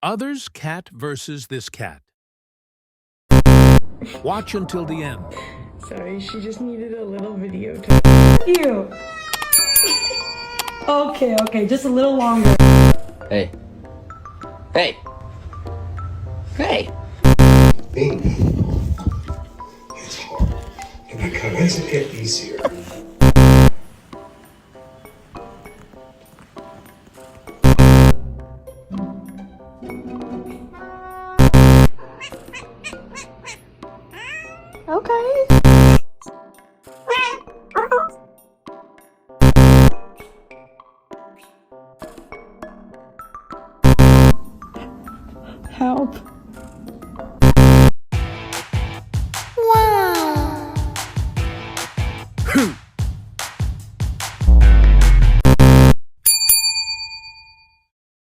Others cat versus this cat. Watch until the end. Sorry, she just needed a little video to... You. Okay, just a little longer. Hey. Hey. Hey. Baby, it's hard. It becomes a bit easier. Okay. Help.